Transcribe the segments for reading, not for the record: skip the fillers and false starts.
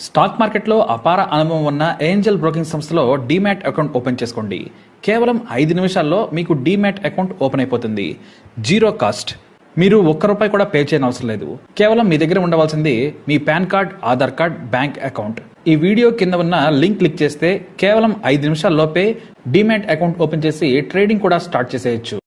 Stock మార్కెట్లో అపార అనుభవం ఉన్న ఏంజల్ బ్రోకింగ్ సంస్థలో డీమ్యాట్ అకౌంట్ ఓపెన్ చేసుకోండి. కేవలం 5 నిమిషాల్లో మీకు డీమ్యాట్ అకౌంట్ ఓపెన్ అయిపోతుంది. Zero cost. మీరు ₹1 కూడా పే చేయని అవసరం లేదు. కేవలం మీ దగ్గర ఉండవలసింది మీ pan card, Aadhaar card, bank account. ఈ వీడియో కింద ఉన్న లింక్ క్లిక్ చేస్తే కేవలం 5 నిమిషాల్లోపే డీమ్యాట్ అకౌంట్ ఓపెన్ చేసి ట్రేడింగ్ కూడా స్టార్ట్ చేసేయచ్చు.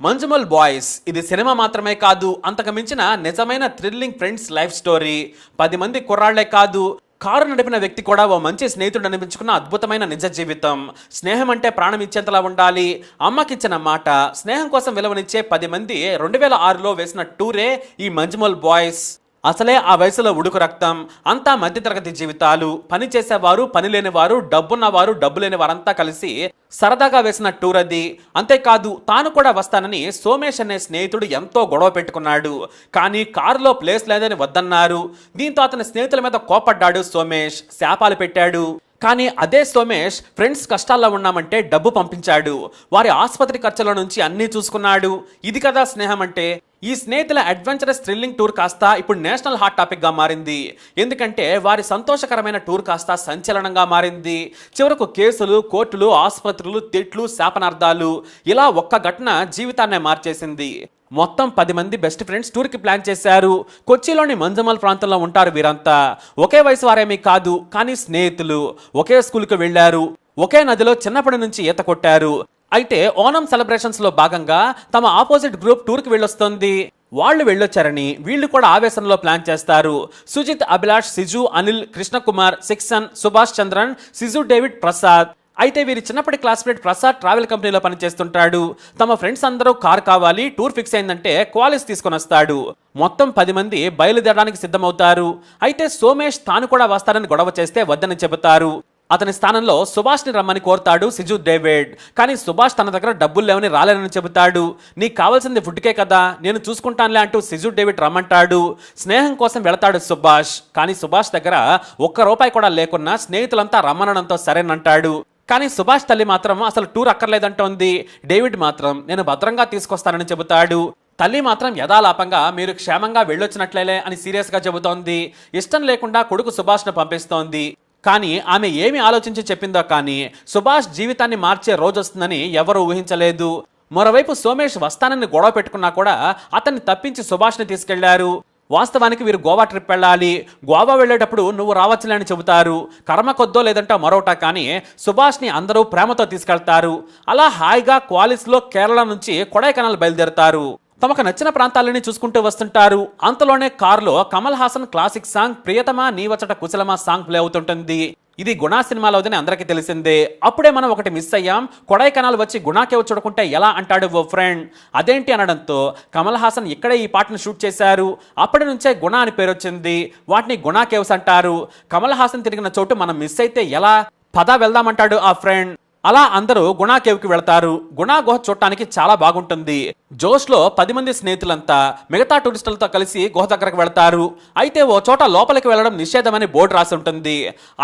మంజుమల్ బాయ్స్ ఇది సినిమా మాత్రమే కాదు, అంతకు మించిన నిజమైన థ్రిల్లింగ్ ఫ్రెండ్స్ లైఫ్ స్టోరీ. 10 మంది కుర్రాళ్లే కాదు, కారు నడిపిన వ్యక్తి కూడా ఓ మంచి స్నేహితుడు అనిపించుకున్న అద్భుతమైన నిజ జీవితం. స్నేహం అంటే ప్రాణం ఇచ్చేంతలా ఉండాలి. అమ్మకిచ్చిన మాట, స్నేహం కోసం విలువనిచ్చే 10 మంది 2006లో వేసిన టూరే ఈ మంజుమల్ బాయ్స్. అసలే ఆ వయసులో ఉడుకు రక్తం, అంతా మధ్యతరగతి జీవితాలు. పని చేసేవారు, పని లేనివారు, డబ్బున్నవారు, డబ్బు లేని వారంతా కలిసి సరదాగా వేసిన టూర్ అది. అంతేకాదు తాను కూడా వస్తానని సోమేష్ అనే స్నేహితుడు ఎంతో గొడవ పెట్టుకున్నాడు. కానీ కారులో ప్లేస్ లేదని వద్దన్నారు. దీంతో అతని స్నేహితుల మీద కోపడ్డాడు సోమేష్, శాపాలు పెట్టాడు. కానీ అదే సోమేష్ ఫ్రెండ్స్ కష్టాల్లో ఉన్నామంటే డబ్బు పంపించాడు. వారి ఆసుపత్రి ఖర్చుల నుంచి అన్నీ చూసుకున్నాడు. ఇది కదా స్నేహం అంటే. ఈ స్నేహితుల అడ్వెంచరస్ థ్రిల్లింగ్ టూర్ కాస్త ఇప్పుడు నేషనల్ హాట్ టాపిక్గా మారింది. ఎందుకంటే వారి సంతోషకరమైన టూర్ కాస్త సంచలనంగా మారింది. చివరకు కేసులు, కోర్టులు, ఆసుపత్రులు, తిట్లు, శాపనార్థాలు, ఇలా ఒక్క ఘటన జీవితాన్నే మార్చేసింది. మొత్తం 10 మంది బెస్ట్ ఫ్రెండ్స్ టూర్కి ప్లాన్ చేశారు. కొచ్చిలోని మంజమల్ ప్రాంతంలో ఉంటారు వీరంతా. ఒకే వయసు వారేమీ కాదు, కానీ స్నేహితులు. ఒకే స్కూల్కి వెళ్లారు, ఒకే నదిలో చిన్నప్పటి నుంచి ఈత కొట్టారు. అయితే ఓనం సెలబ్రేషన్స్ లో భాగంగా తమ ఆపోజిట్ గ్రూప్ టూర్కి వెళ్ళొస్తుంది. వాళ్ళు వెళ్ళొచ్చారని వీళ్ళు కూడా ఆవేశంలో ప్లాన్ చేస్తారు. సుజిత్, అభిలాష్, సిజు, అనిల్, కృష్ణకుమార్, సిక్సన్, సుభాష్ చంద్రన్, సిజు, డేవిడ్, ప్రసాద్. అయితే వీరి చిన్నప్పటి క్లాస్మేట్ ప్రసాద్ ట్రావెల్ కంపెనీలో పనిచేస్తుంటాడు. తమ ఫ్రెండ్స్ అందరూ కార్ కావాలి, టూర్ ఫిక్స్ అయిందంటే క్వాలిస్ తీసుకొని వస్తాడు. మొత్తం 10 మంది బయలుదేరడానికి సిద్ధమవుతారు. అయితే సోమేష్ తాను కూడా వస్తానని గొడవ చేస్తే వద్దని చెబుతారు. అతని స్థానంలో సుభాష్ని రమ్మని కోరుతాడు సిజు, డేవిడ్. కానీ సుభాష్ తన దగ్గర డబ్బులు లేవని రాలేనని చెబుతాడు. నీకు కావాల్సింది ఫుడ్కే కదా, నేను చూసుకుంటానులే అంటూ సిజు, డేవిడ్ రమ్మంటాడు. స్నేహం కోసం వెళతాడు సుభాష్. కానీ సుభాష్ దగ్గర ₹1 కూడా లేకున్నా స్నేహితులంతా రమ్మనడంతో సరేనంటాడు. కానీ సుభాష్ తల్లి మాత్రం అసలు టూర్ అక్కర్లేదంటోంది. డేవిడ్ మాత్రం నేను భద్రంగా తీసుకొస్తానని చెబుతాడు. తల్లి మాత్రం యథాలాపంగా మీరు క్షేమంగా వెళ్ళొచ్చినట్లేలే అని సీరియస్గా చెబుతోంది. ఇష్టం లేకుండా కొడుకు సుభాష్ను పంపిస్తోంది. కానీ ఆమె ఏమి ఆలోచించి చెప్పిందో కానీ సుభాష్ జీవితాన్ని మార్చే రోజు వస్తుందని ఎవరూ ఊహించలేదు. మరోవైపు సోమేష్ వస్తానని గొడవ పెట్టుకున్నా కూడా అతన్ని తప్పించి సుభాష్ని తీసుకెళ్లారు. వాస్తవానికి వీరు గోవా ట్రిప్ వెళ్ళాలి. గోవా వెళ్ళేటప్పుడు నువ్వు రావచ్చులే అని చెబుతారు. కర్మ కొద్దో లేదంటే మరోటా కానీ సుభాష్ని అందరూ ప్రేమతో తీసుకెళ్తారు. అలా హాయిగా క్వాలిస్లో కేరళ నుంచి కొడైకెనాల్ బయలుదేరుతారు. తమకు నచ్చిన ప్రాంతాలని చూసుకుంటూ వస్తుంటారు. అంతలోనే కారులో కమల్ హాసన్ క్లాసిక్ సాంగ్ ప్రియతమా నీవచట కుశలమా సాంగ్ ప్లే అవుతుంటుంది. ఇది గుణా సినిమాలోదని అందరికీ తెలిసిందే. అప్పుడే మనం ఒకటి మిస్ అయ్యాం, కొడైకెనాల్ వచ్చి గుణాకేవ్ చూడకుంటే ఎలా అంటాడు ఓ ఫ్రెండ్. అదేంటి అనడంతో కమల్ హాసన్ ఇక్కడే ఈ పాటను షూట్ చేశారు. అప్పటి నుంచే గుణ అని పేరు వచ్చింది. వాటిని గుణాకేవ్స్ అంటారు. కమల్ హాసన్ తిరిగిన చోటు మనం మిస్ అయితే ఎలా, పద వెళ్దామంటాడు ఆ ఫ్రెండ్. అలా అందరూ గుణా కేవ్కి వెళతారు. గుణా గుహ చూడటానికి చాలా బాగుంటుంది. జోష్లో 10 మంది స్నేహితులంతా మిగతా టూరిస్టులతో కలిసి గుహ దగ్గరకు వెళతారు. అయితే ఓ చోట లోపలికి వెళ్ళడం నిషేధమని బోర్డు రాసి ఉంటుంది.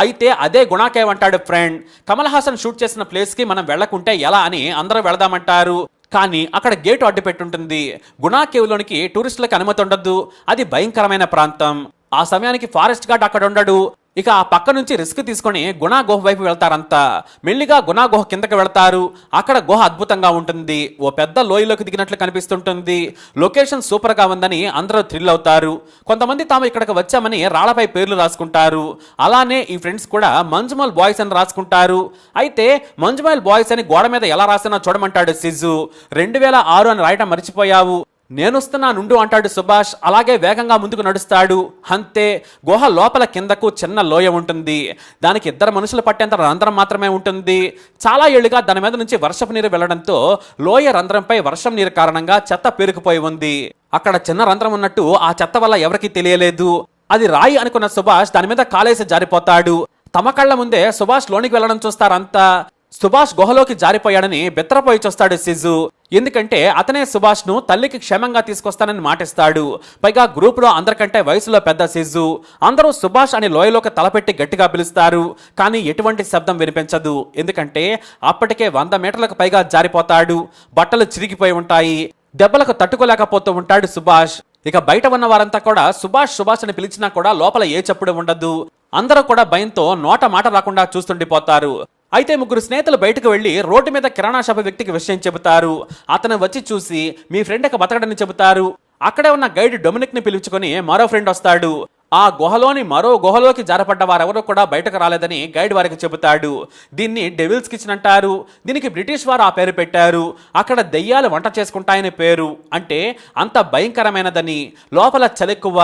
అయితే అదే గుణా కేవ్ అంటాడు ఫ్రెండ్. కమల్ హాసన్ షూట్ చేసిన ప్లేస్కి మనం వెళ్లకుంటే ఎలా అని అందరూ వెళదామంటారు. కానీ అక్కడ గేటు అడ్డు పెట్టుంటుంది. గుణా కేవ్లోనికి టూరిస్టులకు అనుమతి ఉండదు. అది భయంకరమైన ప్రాంతం. ఆ సమయానికి ఫారెస్ట్ గార్డ్ అక్కడ ఉండడు. ఇక ఆ పక్క నుంచి రిస్క్ తీసుకొని గుణా గుహ వైపు వెళ్తారంతా. మెల్లిగా గుణా గుహ కిందకి వెళ్తారు. అక్కడ గుహ అద్భుతంగా ఉంటుంది. ఓ పెద్ద లోయలోకి దిగినట్లు కనిపిస్తుంటుంది. లొకేషన్ సూపర్ గా ఉందని అందరూ థ్రిల్ అవుతారు. కొంతమంది తాము ఇక్కడికి వచ్చామని రాళ్లపై పేర్లు రాసుకుంటారు. అలానే ఈ ఫ్రెండ్స్ కూడా మంజుమల్ బాయ్స్ అని రాసుకుంటారు. అయితే మంజుమల్ బాయ్స్ అని గోడ మీద ఎలా రాసినా చూడమంటాడు సిజు. 2006 అని రాయటం మర్చిపోయావు, నేనొస్తున్నా నుండు అంటాడు సుభాష్. అలాగే వేగంగా ముందుకు నడుస్తాడు. అంతే, గుహ లోపల కిందకు చిన్న లోయ ఉంటుంది. దానికి 2 మనుషులు పట్టేంత రంధ్రం మాత్రమే ఉంటుంది. చాలా ఏళ్లుగా దాని మీద నుంచి వర్షపు నీరు వెళ్లడంతో లోయ రంధ్రంపై వర్షం నీరు కారణంగా చెత్త పేరుకుపోయి ఉంది. అక్కడ చిన్న రంధ్రం ఉన్నట్టు ఆ చెత్త వల్ల ఎవరికీ తెలియలేదు. అది రాయి అనుకున్న సుభాష్ దాని మీద కాలేసి జారిపోతాడు. తమ కళ్ళ ముందే సుభాష్ లోనికి వెళ్లడం చూస్తారంతా. సుభాష్ గుహలోకి జారిపోయాడని బెత్తరపోయి చూస్తాడు సిజు. ఎందుకంటే అతనే సుభాష్ ను తల్లికి క్షేమంగా తీసుకొస్తానని మాటిస్తాడు. పైగా గ్రూప్ లో అందరికంటే వయసులో పెద్ద సిజు. అందరూ సుభాష్ అని లోయలోకి తలపెట్టి గట్టిగా పిలుస్తారు. కానీ ఎటువంటి శబ్దం వినిపించదు. ఎందుకంటే అప్పటికే 100 మీటర్లకు పైగా జారిపోతాడు. బట్టలు చిరిగిపోయి ఉంటాయి. దెబ్బలకు తట్టుకోలేకపోతూ ఉంటాడు సుభాష్. ఇక బయట ఉన్న వారంతా కూడా సుభాష్ అని పిలిచినా కూడా లోపల ఏ చప్పుడు ఉండదు. అందరూ కూడా భయంతో నోట మాట రాకుండా చూస్తుండిపోతారు. అయితే ముగ్గురు స్నేహితులు బయటకు వెళ్లి రోడ్డు మీద కిరాణా షాపు వ్యక్తికి విషయం చెబుతారు. అతను వచ్చి చూసి మీ ఫ్రెండ్ ఇక బతకడని చెబుతారు. అక్కడే ఉన్న గైడ్ డొమినిక్ ని పిలుచుకొని మరో ఫ్రెండ్ వస్తాడు. ఆ గుహలోని మరో గుహలోకి జారపడ్డ వారెవరూ కూడా బయటకు రాలేదని గైడ్ వారికి చెబుతాడు. దీన్ని డెవిల్స్ కిచెన్ అంటారు. దీనికి బ్రిటిష్ వారు ఆ పేరు పెట్టారు. అక్కడ దెయ్యాలు వంట చేసుకుంటాయని పేరు. అంటే అంత భయంకరమైనదని. లోపల చలెక్కువ,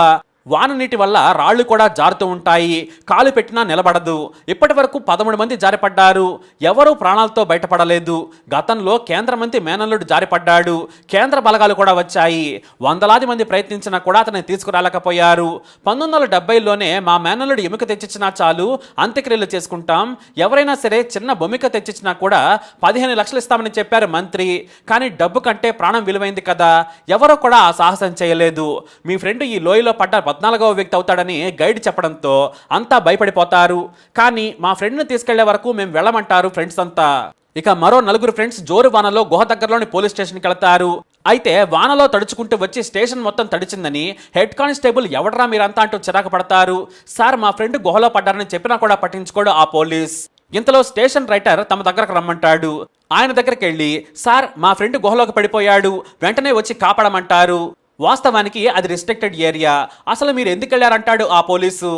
వాన నీటి వల్ల రాళ్లు కూడా జారుతూ ఉంటాయి. కాలు పెట్టినా నిలబడదు. ఇప్పటి వరకు 13 మంది జారిపడ్డారు. ఎవరూ ప్రాణాలతో బయటపడలేదు. గతంలో కేంద్ర మంత్రి మేనల్లుడు జారిపడ్డాడు. కేంద్ర బలగాలు కూడా వచ్చాయి. వందలాది మంది ప్రయత్నించినా కూడా అతన్ని తీసుకురాలేకపోయారు. 1970లోనే మా మేనల్లుడు ఎముక తెచ్చిచ్చినా చాలు అంత్యక్రియలు చేసుకుంటాం. ఎవరైనా సరే చిన్న బొమ్మిక తెచ్చిచ్చినా కూడా 15 లక్షలు ఇస్తామని చెప్పారు మంత్రి. కానీ డబ్బు కంటే ప్రాణం విలువైంది కదా. ఎవరో కూడా ఆ సాహసం చేయలేదు. మీ ఫ్రెండ్ ఈ లోయలో పడ్డ 14వ వ్యక్తి అవుతాడని గైడ్ చెప్పడంతో అంతా భయపడిపోతారు. కానీ మా ఫ్రెండ్ని తీసుకెళ్లే వరకు మేము వెళ్ళమంటారు ఫ్రెండ్స్ అంతా. ఇక మరో 4 ఫ్రెండ్స్ జోరు వానలో గుహ దగ్గరలోని పోలీస్ స్టేషన్కి వెళ్తారు. అయితే వానలో తడుచుకుంటూ వచ్చి స్టేషన్ మొత్తం తడిచిందని హెడ్ కానిస్టేబుల్ ఎవడరా మీరంతా అంటూ చిరాకు పడతారు. సార్ మా ఫ్రెండ్ గుహలో పడ్డారని చెప్పినా కూడా పట్టించుకోడు ఆ పోలీస్. ఇంతలో స్టేషన్ రైటర్ తమ దగ్గరకు రమ్మంటాడు. ఆయన దగ్గరికి వెళ్ళి సార్ మా ఫ్రెండ్ గుహలోకి పడిపోయాడు, వెంటనే వచ్చి కాపాడమంటారు. వాస్తవానికి అది రిస్ట్రిక్టెడ్ ఏరియా. అసలు మీరు ఎందుకు వెళ్ళారంటాడు ఆ పోలీసు.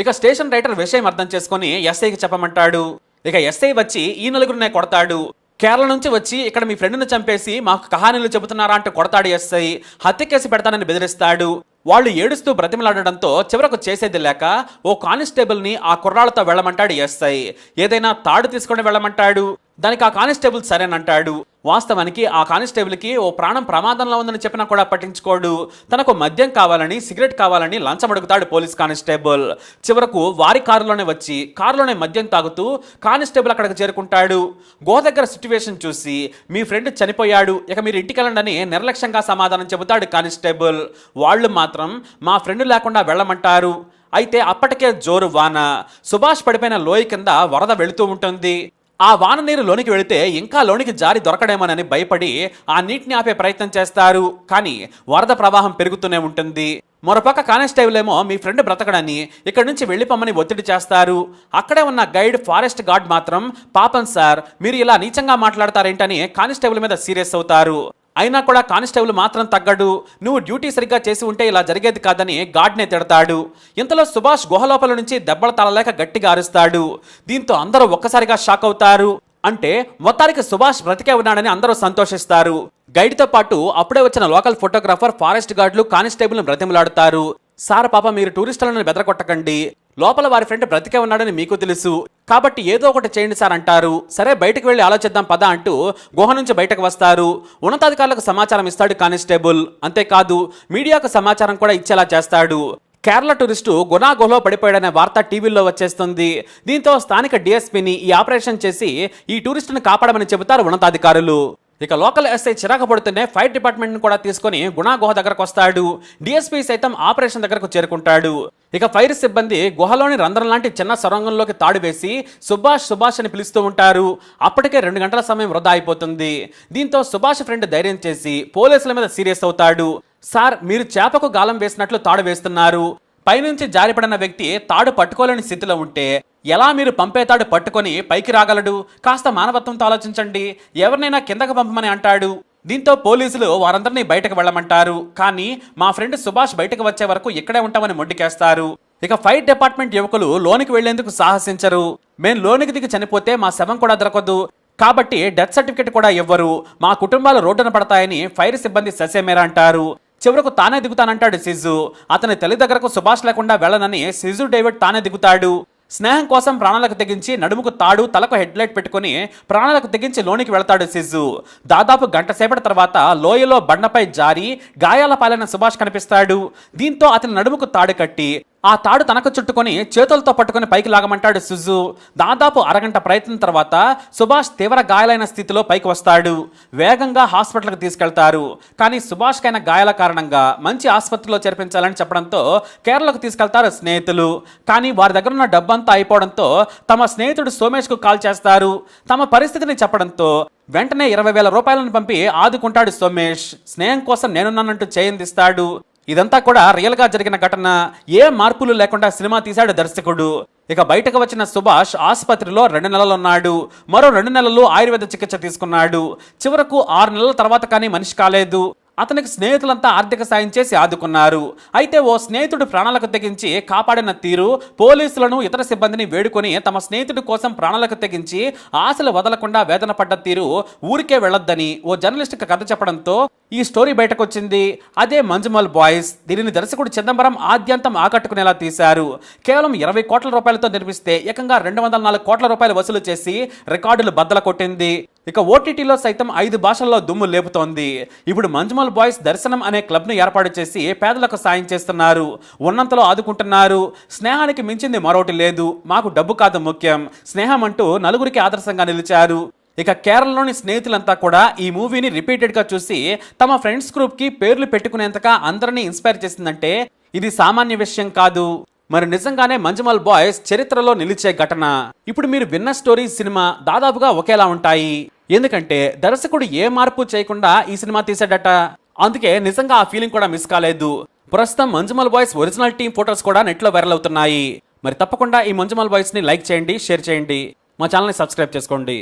ఇక స్టేషన్ రైటర్ విషయం అర్థం చేసుకుని ఎస్ఐకి చెప్పమంటాడు. ఇక ఎస్ఐ వచ్చి ఈ 4గురినే కొడతాడు. కేరళ నుంచి వచ్చి ఇక్కడ మీ ఫ్రెండ్ని చంపేసి మాకు కహానీలు చెబుతున్నారా అంటూ కొడతాడు ఎస్ఐ. హత్య కేసు పెడతానని బెదిరిస్తాడు. వాళ్ళు ఏడుస్తూ బ్రతిమలాడడంతో చివరకు చేసేది లేక ఓ కానిస్టేబుల్ని ఆ కుర్రాళ్లతో వెళ్ళమంటాడు ఎస్ఐ. ఏదైనా తాడు తీసుకొని వెళ్ళమంటాడు. దానికి ఆ కానిస్టేబుల్ సరేనంటాడు. వాస్తవానికి ఆ కానిస్టేబుల్కి ఓ ప్రాణం ప్రమాదంలో ఉందని చెప్పినా కూడా పట్టించుకోడు. తనకు మద్యం కావాలని, సిగరెట్ కావాలని లంచం అడుగుతాడు పోలీస్ కానిస్టేబుల్. చివరకు వారి కారులోనే వచ్చి కారులోనే మద్యం తాగుతూ కానిస్టేబుల్ అక్కడికి చేరుకుంటాడు. గో దగ్గర సిట్యువేషన్ చూసి మీ ఫ్రెండ్ చనిపోయాడు, ఇక మీరు ఇంటికి వెళ్ళండి అని నిర్లక్ష్యంగా సమాధానం చెబుతాడు కానిస్టేబుల్. వాళ్ళు మాత్రం మా ఫ్రెండ్ లేకుండా వెళ్ళమంటారు. అయితే అప్పటికే జోరు వాన. సుభాష్ పడిపోయిన లోయ కింద వరద వెళుతూ ఉంటుంది. ఆ వాన నీరు లోనికి వెళితే ఇంకా లోనికి జారి దొరకడేమోనని భయపడి ఆ నీటిని ఆపే ప్రయత్నం చేస్తారు. కానీ వరద ప్రవాహం పెరుగుతూనే ఉంటుంది. మరోపక్క కానిస్టేబుల్ ఏమో మీ ఫ్రెండ్ బ్రతకడని ఇక్కడి నుంచి వెళ్ళిపోమని ఒత్తిడి చేస్తారు. అక్కడే ఉన్న గైడ్ ఫారెస్ట్ గార్డ్ మాత్రం పాపం సార్ మీరు ఇలా నీచంగా మాట్లాడతారేంటని కానిస్టేబుల్ మీద సీరియస్ అవుతారు. అయినా కూడా కానిస్టేబుల్ మాత్రం తగ్గడు. నువ్వు డ్యూటీ సరిగ్గా చేసి ఉంటే ఇలా జరిగేది కాదని గార్డ్నే తిడతాడు. ఇంతలో సుభాష్ గుహలోపల నుంచి దెబ్బలు తాళలేక గట్టిగా అరుస్తాడు. దీంతో అందరూ ఒక్కసారిగా షాక్ అవుతారు. అంటే మొత్తానికి సుభాష్ బ్రతికే ఉన్నాడని అందరూ సంతోషిస్తారు. గైడ్తో పాటు అప్పుడే వచ్చిన లోకల్ ఫోటోగ్రాఫర్, ఫారెస్ట్ గార్డులు కానిస్టేబుల్ని బ్రతిమలాడుతారు. సార్ పాప మీరు టూరిస్టులను బెదరగొట్టకండి, లోపల వారి ఫ్రెండ్ బ్రతికే ఉన్నాడని మీకు తెలుసు కాబట్టి ఏదో ఒకటి చేయండి సార్ అంటారు. సరే బయటకు వెళ్ళి ఆలోచిద్దాం పద అంటూ గుహ నుంచి బయటకు వస్తారు. ఉన్నతాధికారులకు సమాచారం ఇస్తాడు కానిస్టేబుల్. అంతేకాదు మీడియాకు సమాచారం కూడా ఇచ్చేలా చేస్తాడు. కేరళ టూరిస్టు గునా గుహలో పడిపోయాడనే వార్త టీవీల్లో వచ్చేస్తుంది. దీంతో స్థానిక డిఎస్పీని ఈ ఆపరేషన్ చేసి ఈ టూరిస్టును కాపాడమని చెబుతారు ఉన్నతాధికారులు. ఇక లోకల్ ఎస్ఐ చిరాకు పడుతూనే ఫైర్ డిపార్ట్మెంట్ కూడా తీసుకుని గుణా గుహ దగ్గరకు వస్తాడు. డిఎస్పీ సైతం ఆపరేషన్ దగ్గరకు చేరుకుంటాడు. ఇక ఫైర్ సిబ్బంది గుహలోని రంధ్రం లాంటి చిన్న సొరంగంలోకి తాడు వేసి సుభాష్ అని పిలుస్తూ ఉంటారు. అప్పటికే 2 గంటల సమయం వృధా అయిపోతుంది. దీంతో సుభాష్ ఫ్రెండ్ ధైర్యం చేసి పోలీసుల మీద సీరియస్ అవుతాడు. సార్ మీరు చేపకు గాలం వేసినట్లు తాడు వేస్తున్నారు. పైనుంచి జారిపడిన వ్యక్తి తాడు పట్టుకోలేని స్థితిలో ఉంటే ఎలా మీరు పంపే తాడు పట్టుకొని పైకి రాగలడు? కాస్త మానవత్వంతో ఆలోచించండి, ఎవరినైనా కిందకు పంపమని అంటాడు. దీంతో పోలీసులు వారందరినీ బయటకు వెళ్ళమంటారు. కానీ మా ఫ్రెండ్ సుభాష్ బయటకు వచ్చే వరకు ఇక్కడే ఉంటామని మొండికేస్తారు. ఇక ఫైర్ డిపార్ట్మెంట్ యువకులు లోనికి వెళ్లేందుకు సాహసించరు. మేం లోనికి దిగి చనిపోతే మా శవం కూడా దొరకదు కాబట్టి డెత్ సర్టిఫికెట్ కూడా ఇవ్వరు, మా కుటుంబాలు రోడ్డున పడతాయని ఫైర్ సిబ్బంది ససేమేరా అంటారు. చివరకు తానే దిగుతానంటాడు సిజు. అతని తల్లి దగ్గరకు సుభాష్ లేకుండా వెళ్ళనని సిజు డేవిడ్ తానే దిగుతాడు. స్నేహం కోసం ప్రాణాలకు తెగించి నడుముకు తాడు, తలకు హెడ్లైట్ పెట్టుకుని ప్రాణాలకు తెగించి లోనికి వెళ్తాడు సిజు. దాదాపు గంట సేపటి తర్వాత లోయలో బండపై జారి గాయాల పాలైన సుభాష్ కనిపిస్తాడు. దీంతో అతని నడుముకు తాడు కట్టి ఆ తాడు తనకు చుట్టుకొని చేతులతో పట్టుకుని పైకి లాగమంటాడు సిజు. దాదాపు అరగంట ప్రయత్నం తర్వాత సుభాష్ తీవ్ర గాయాలైన స్థితిలో పైకి వస్తాడు. వేగంగా హాస్పిటల్కి తీసుకెళ్తారు. కానీ సుభాష్ కైన గాయాల కారణంగా మంచి ఆసుపత్రిలో చేర్పించాలని చెప్పడంతో కేరళకు తీసుకెళ్తారు స్నేహితులు. కానీ వారి దగ్గర ఉన్న డబ్బంతా అయిపోవడంతో తమ స్నేహితుడు సోమేష్కు కాల్ చేస్తారు. తమ పరిస్థితిని చెప్పడంతో వెంటనే 20,000 రూపాయలను పంపి ఆదుకుంటాడు సోమేష్. స్నేహం కోసం నేనున్నానంటూ చేయందిస్తాడు. ఇదంతా కూడా రియల్ గా జరిగిన ఘటన. ఏ మార్పులు లేకుండా సినిమా తీశాడు దర్శకుడు. ఇక బయటకు వచ్చిన సుభాష్ ఆసుపత్రిలో 2 నెలలు ఉన్నాడు. మరో 2 నెలలు ఆయుర్వేద చికిత్స తీసుకున్నాడు. చివరకు 6 నెలల తర్వాత కానీ మనిషి కాలేదు. అతనికి స్నేహితులంతా ఆర్థిక సాయం చేసి ఆదుకున్నారు. అయితే ఓ స్నేహితుడు ప్రాణాలకు తెగించి కాపాడిన తీరు, పోలీసులను ఇతర సిబ్బందిని వేడుకొని తమ స్నేహితుడి కోసం ప్రాణాలకు తెగించి ఆశలు వదలకుండా వేదన పడ్డ తీరు ఊరికే వెళ్ళొద్దని ఓ జర్నలిస్ట్కి కథ చెప్పడంతో ఈ స్టోరీ బయటకొచ్చింది. అదే మంజుమల్ బాయ్స్. దీనిని దర్శకుడు చిదంబరం ఆద్యంతం ఆకట్టుకునేలా తీశారు. కేవలం 20 కోట్ల రూపాయలతో నిర్మిస్తే ఏకంగా 204 కోట్ల రూపాయలు వసూలు చేసి రికార్డులు బద్దల కొట్టింది. ఇక ఓటీటీలో సైతం 5 భాషల్లో దుమ్ము లేపుతోంది. ఇప్పుడు మంజుమల్ బాయ్స్ దర్శనం అనే క్లబ్ను ఏర్పాటు చేసి పేదలకు సాయం చేస్తున్నారు. ఉన్నంతలో ఆదుకుంటున్నారు. స్నేహానికి మించింది మరోటి లేదు. మాకు డబ్బు కాదు ముఖ్యం, స్నేహం అంటూ నలుగురికి ఆదర్శంగా నిలిచారు. ఇక కేరళలోని స్నేహితులంతా కూడా ఈ మూవీని రిపీటెడ్గా చూసి తమ ఫ్రెండ్స్ గ్రూప్కి పేర్లు పెట్టుకునేంతగా అందరినీ ఇన్స్పైర్ చేసిందంటే ఇది సామాన్య విషయం కాదు. మరి నిజంగానే మంజుమల్ బాయ్స్ చరిత్రలో నిలిచే ఘటన. ఇప్పుడు మీరు విన్న స్టోరీ, సినిమా దాదాపుగా ఒకేలా ఉంటాయి. ఎందుకంటే దర్శకుడు ఏ మార్పు చేయకుండా ఈ సినిమా తీసాడట. అందుకే నిజంగా ఆ ఫీలింగ్ కూడా మిస్ కాలేదు. ప్రస్తుతం Manjummel boys original team photos కూడా నెట్లో వైరల్ అవుతున్నాయి. మరి తప్పకుండా ఈ మంజుమల్ బాయ్స్ ని లైక్ చేయండి, షేర్ చేయండి, మా ఛానల్ని సబ్స్క్రైబ్ చేసుకోండి.